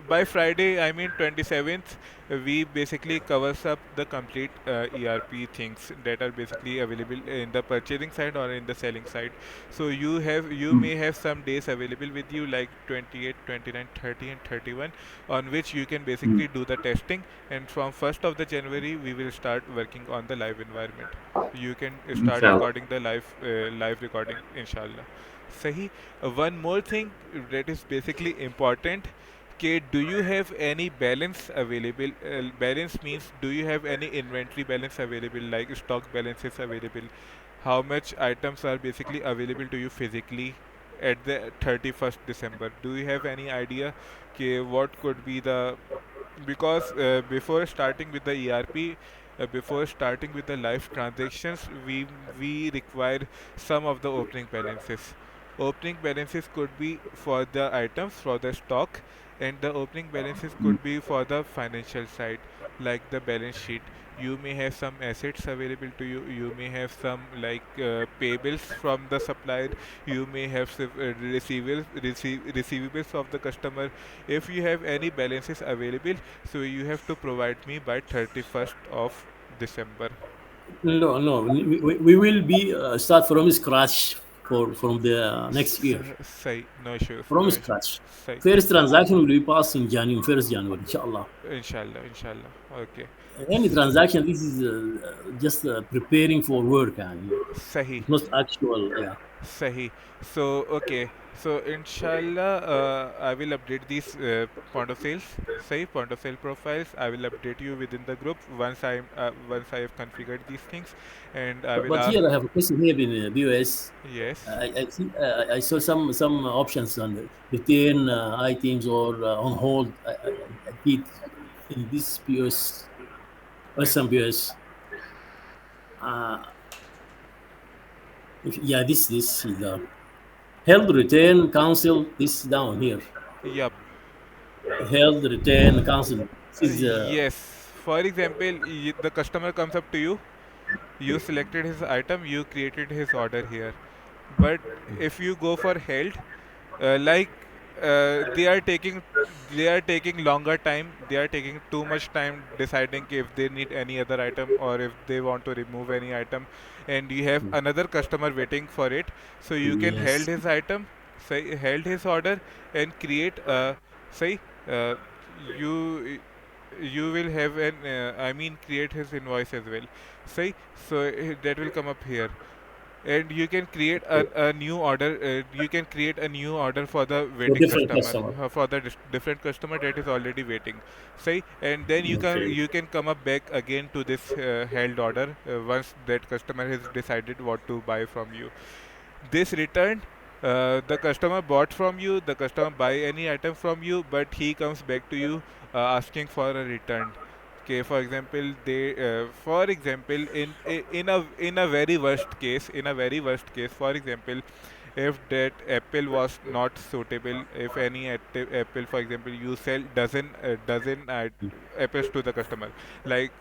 By Friday, I mean 27th, we basically covers up the complete ERP things that are basically available in the purchasing side or in the selling side. So you Mm. may have some days available with you like 28, 29, 30, and 31, on which you can Mm. basically do the testing. And from 1st of the January, we will start working on the live environment. You can start Inshallah. recording the live recording, inshallah. Sahi. One more thing that is basically important. Okay, do you have any balance available? Balance means, do you have any inventory balance available, like stock balances available? How much items are basically available to you physically at the 31st December? Do you have any idea? Okay, what could be the, because before starting with the ERP, before starting with the live transactions, we require some of the opening balances. Opening balances could be for the items, for the stock, and the opening balances Mm. could be for the financial side, like the balance sheet. You may have some assets available to you. You may have some like payables from the supplier. You may have receivables of the customer. If you have any balances available, so you have to provide me by 31st of December. No, no. We will be start from scratch for from the next year. Say no issues, From no issues. scratch. Say First transaction will be passed in January, 1st January, inshallah. inshallah, inshallah. Okay. Any transaction, this is just preparing for work, and Sahi. it's not actual. Yeah. Sahi. So, okay. So, inshallah, I will update these point of sales, say point of sale profiles. I will update you within the group once I have configured these things, and I will But ask. here I have a question here in BOS. Yes. I see I saw some options on retain items or on hold. I did in this POS or And some POS. Yeah, this is the held retain cancel. This down here. yep. Held retain cancel. This is Yes. For example, the customer comes up to you. You selected his item. You created his order here. But if you go for held, like they are taking longer time, they are taking too much time deciding if they need any other item or if they want to remove any item, and you have another customer waiting for it. So you can held yes. his item, say held his order, and create say uh, you you will have an I mean create his invoice as well. Say, so that will come up here, and you can create a new order. You can create a new order for the For waiting different customer, customer. for the different customer that is already waiting. Say, and then Okay. you can come up back again to this held order once that customer has decided what to buy from you. This return, the customer bought from you, the customer buy any item from you, but he comes back to you asking for a return. Okay, for example, for example, in a very worst case, for example, if that apple was not suitable, if any apple, for example, you sell dozen apples to the customer, like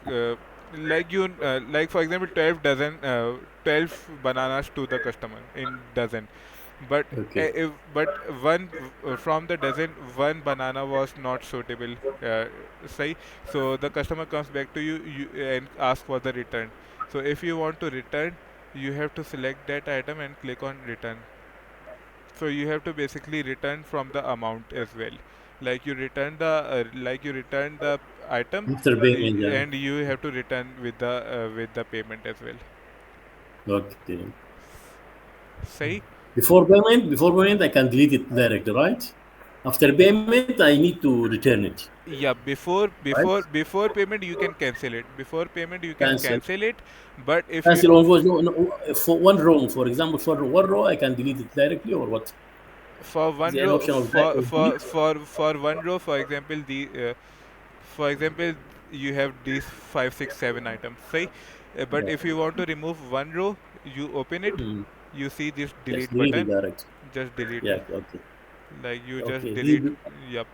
like you like for example 12 dozen 12 bananas to the customer in dozen, but Okay. if but one from the dozen one banana was not suitable, say, so the customer comes back to you and ask for the return. So if you want to return, you have to select that item and click on return. So you have to basically return from the amount as well. Like you return the item, After payment, yeah. and you have to return with the payment as well. Okay. Say, Before payment, I can delete it directly, right? After payment, I need to return it, yeah, right? before payment you can cancel it. Before payment you can Cancel. cancel it, but if you Cancel on was no, no, for one row, for example, for one row, I can delete it directly or what? for Is one there an row option of delete? for one row, for example, for example you have these 5 6 7 items, say, but Yeah. if you want to remove one row, you open it, Mm. you see this Yes, delete delete it button, direct. just delete, Yeah. Okay. like you just Okay. delete. Yep,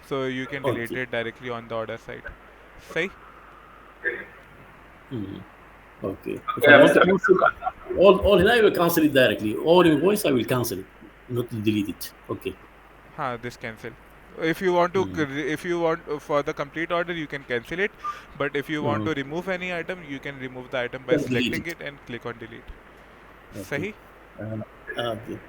so you can delete Okay. it directly on the order site, say. Mm. Okay. If I Okay, want to Mr. cancel all here, I will cancel it directly. All invoice, I will cancel it, not delete it. Okay. This cancel. If you want to, Mm. if you want for the complete order, you can cancel it. But if you want Uh, to remove any item, you can remove the item by can delete selecting it. it and click on delete. Okay. Sahi? Uh, okay.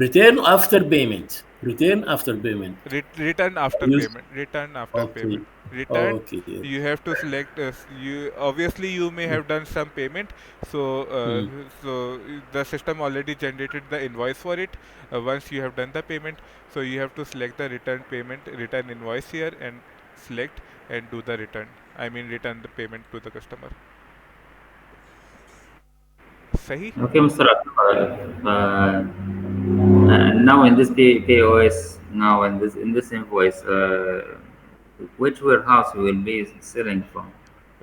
Return after payment. Return after payment. Return after Use. payment. Return after Okay. payment. Return. Okay. Okay. You have to select. You obviously you may have done some payment, so Mm. the system already generated the invoice for it. Once you have done the payment, so you have to select the return payment, return invoice here, and select and do the return. I mean, return the payment to the customer. Sahi? Okay, Mr. Now in this POS, now in this invoice, which warehouse we will be selling from?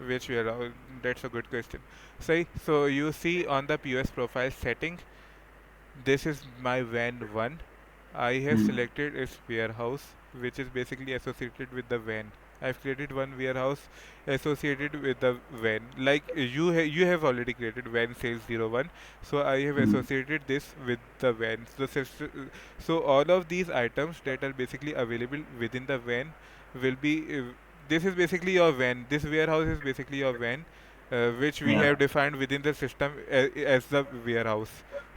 Which we are. That's a good question. Sahi. So you see on the POS profile setting, this is my van 1. I have Hmm. selected its warehouse, which is basically associated with the van. I've created one warehouse associated with the van. Like you have already created van sales 01. So I have Hmm. associated this with the van. So all of these items that are basically available within the van will be. This is basically your van. This warehouse is basically your van, which we Yeah. have defined within the system as the warehouse.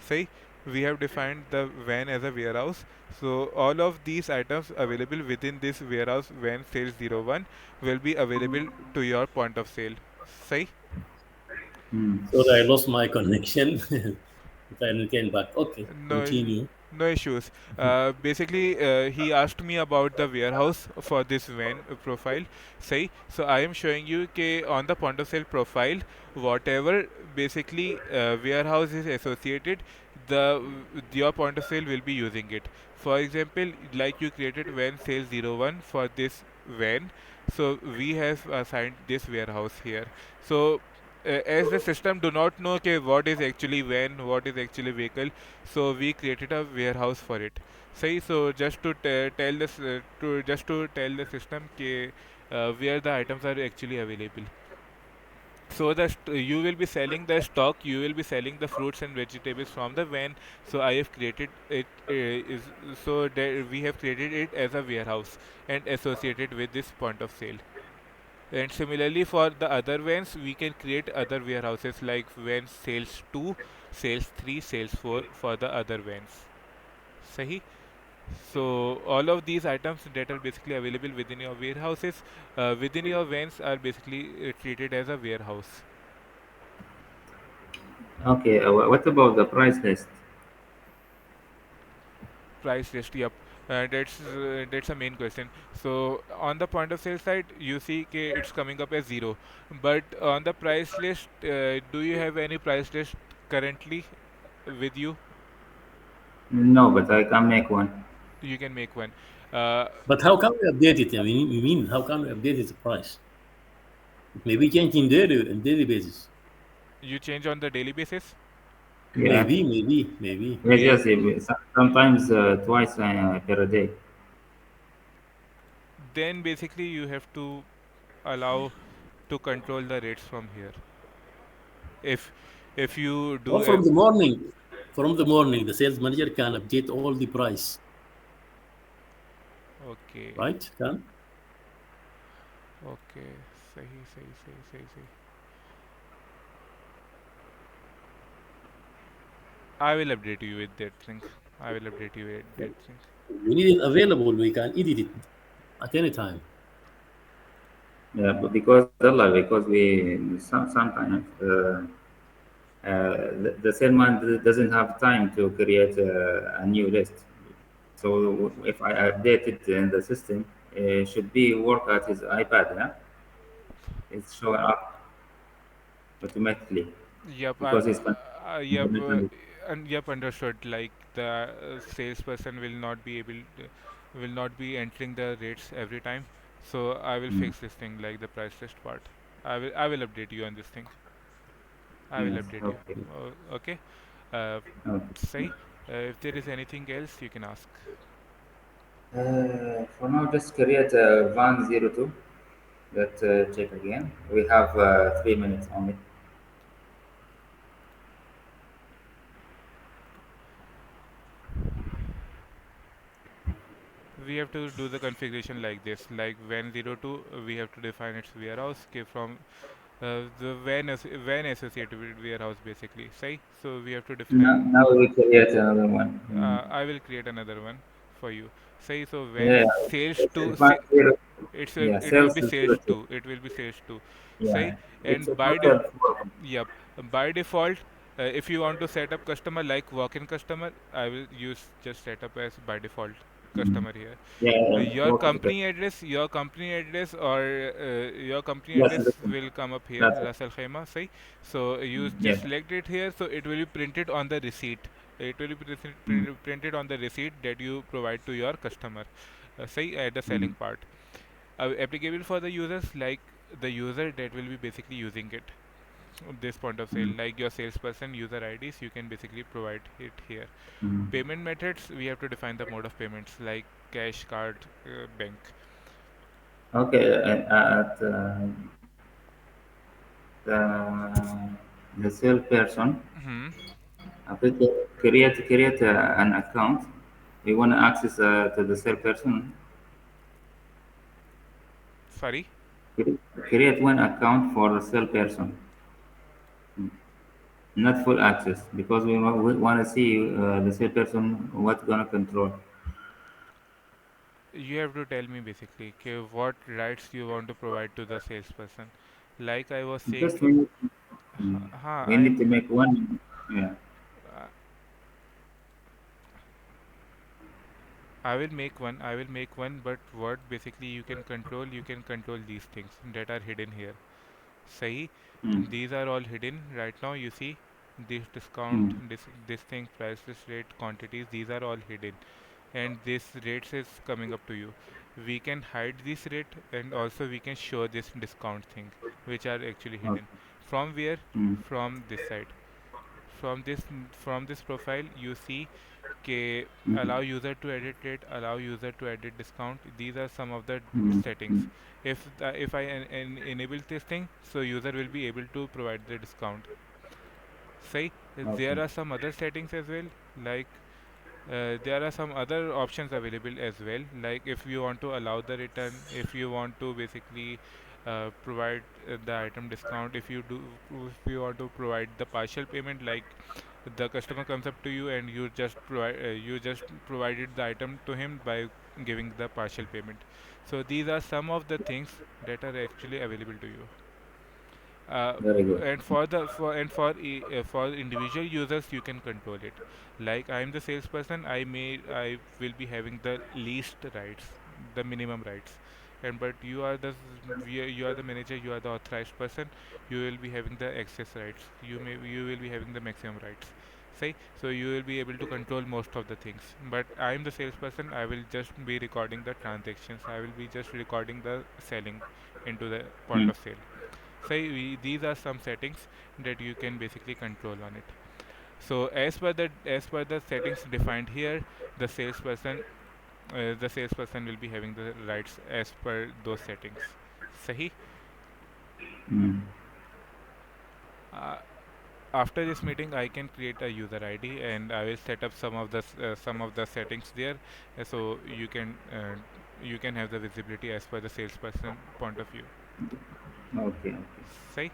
See, we have defined the van as a warehouse. So all of these items available within this warehouse van sales 01 will be available to your point of sale. See? Hmm. Sorry, I lost my connection. But I came back. Okay. No, Continue. no issues. Basically, he asked me about the warehouse for this van profile. Say, so I am showing you on the point of sale profile, whatever basically warehouse is associated, your point of sale will be using it. For example, like you created van sale 01 for this van, so we have assigned this warehouse here. So as the system do not know what is actually van, what is actually vehicle, so we created a warehouse for it. Say, so just to tell this to just to tell the system where the items are actually available. So you will be selling the stock, you will be selling the fruits and vegetables from the van. So I have created it is so that we have created it as a warehouse and associated with this point of sale. And similarly for the other vans, we can create other warehouses like van sales 2, sales 3, sales 4 for the other vans. Sahi? So all of these items that are basically available within your warehouses, within your vans are basically treated as a warehouse. Okay. What about the price list? Price list, yep. That's a main question. So on the point of sale side, you see it's coming up as 0. But on the price list, do you have any price list currently with you? No, but I can make one. You can make one. Uh, But how can we update it? I mean, you mean how can we update the price? It may be changing daily on daily basis. you change on the daily basis. Yeah. Maybe. Yes, May yes. Sometimes twice per day. Then basically you have to allow. to control the rates from here. If you Or do a from the morning, the sales manager can update all the price, okay, right? Can okay, सही सही सही सही सही. I will update you with that thing. I will update you with that thing. we need it available. We can edit it at any time. Yeah, but because Allah, because sometimes the salesman doesn't have time to create a new list. So if I update it in the system, it should be work at his iPad. Yeah, it's showing up automatically Yep, because he's yep, connected. and yep, understood. Like the salesperson will not be able to, will not be entering the rates every time. So I will Mm, fix this thing, like the price list part. I will update you on this thing. I will yes, update you. okay. Okay. Uh, Okay. say, if there is anything else, you can ask. For now, just create a 102. Let's check again. We have 3 minutes only. We have to do the configuration like this. Like when 02, we have to define its warehouse. Okay, from the when associated with warehouse basically. Say, so we have to define. Now we create another one. I will create another one for you. Say, so when Yeah, sales to one zero. Yeah, it will sales be is sales zero two. to it will be sales to. Say, Yeah, it's a and total four. yep, by default, if you want to set up customer like walk-in customer, I will use just setup as by default Mm. customer here. Yeah, Your work with it. company address, or your company Yes, address this one. will come up here, That's it. Ras Al Khaimah, say. So you Yeah. just select it here, so it will be printed on the receipt. It will be Mm. printed on the receipt that you provide to your customer, say at the selling Mm. part. Applicable for the users, like the user that will be basically using it. This point of sale, Mm. like your salesperson user IDs, you can basically provide it here. Mm. Payment methods, we have to define the mode of payments like cash, card, bank. Okay, at the salesperson, Hmm. okay, create an account. We want to access to the salesperson. Sorry. Create one account for the salesperson, not full access, because we want to see the salesperson what's gonna control. You have to tell me basically okay, what rights you want to provide to the salesperson. Like I was saying, Just we need, we need I'm. to make one. Yeah. Uh, I will make one. I will make one. But what basically you can control these things that are hidden here. Sahi. Mm. These are all hidden right now. You see, this discount, Mm. this thing, prices, rate, quantities. These are all hidden, and this rates is coming up to you. We can hide this rate, and also we can show this discount thing, which are actually Okay. hidden. From where? Mm. From this side. From this profile, you see कि Mm. allow user to edit rate, allow user to edit discount. These are some of the Mm. settings. Mm. If I enable this thing, so user will be able to provide the discount. Say there Okay. are some other settings as well, like there are some other options available as well, like if you want to allow the return, if you want to basically provide the item discount, if you want to provide the partial payment, like the customer comes up to you and you just provided the item to him by giving the partial payment. So these are some of the things that are actually available to you. uh, Very good. and for individual users, you can control it. Like I am the salesperson, I will be having the least rights, the minimum rights. And but you are the manager, you are the authorized person, you will be having the excess rights, you will be having the maximum rights. Say, so you will be able to control most of the things. But I am the salesperson, I will just be recording the transactions, I will be just recording the selling into the point Mm. of sale. Say these are some settings that you can basically control on it. So as per the settings defined here, the salesperson will be having the rights as per those settings. Sahi. Mm. Uh, After this meeting, I can create a user ID and I will set up some of the settings there, so you can have the visibility as per the salesperson point of view. Okay, okay. Say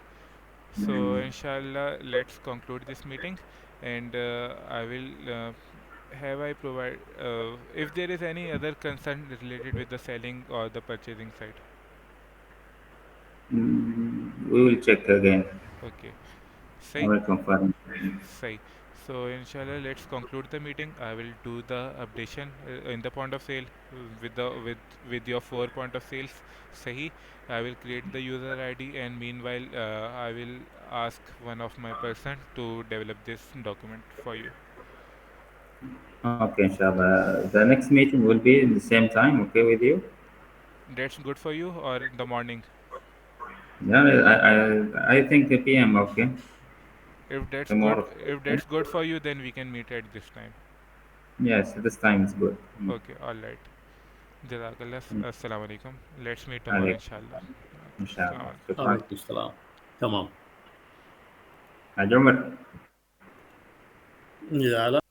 so, Mm. inshallah, let's conclude this meeting, and I will have I provide if there is any other concern related with the selling or the purchasing side. We will check again. Okay, I say will confirm. Sai. So inshallah, let's conclude the meeting. I will do the updation in the point of sale with your 4 point of sales. Sahi. I will create the user ID and meanwhile I will ask one of my person to develop this document for you. Okay, inshallah. The next meeting will be at the same time, okay with you? That's good for you or in the morning. Yeah, I think a PM, okay? Tomorrow. If Okay? that's good for you, then we can meet at this time. Yes, this time is good. Mm. Okay, all right. Jazakallah. Mm. Assalamu alaikum. Let's meet tomorrow, عليك inshallah. Okay. inshallah. Assalamu alaikum. شكرا. عليكم السلام. تمام. حاج عمر. إذا على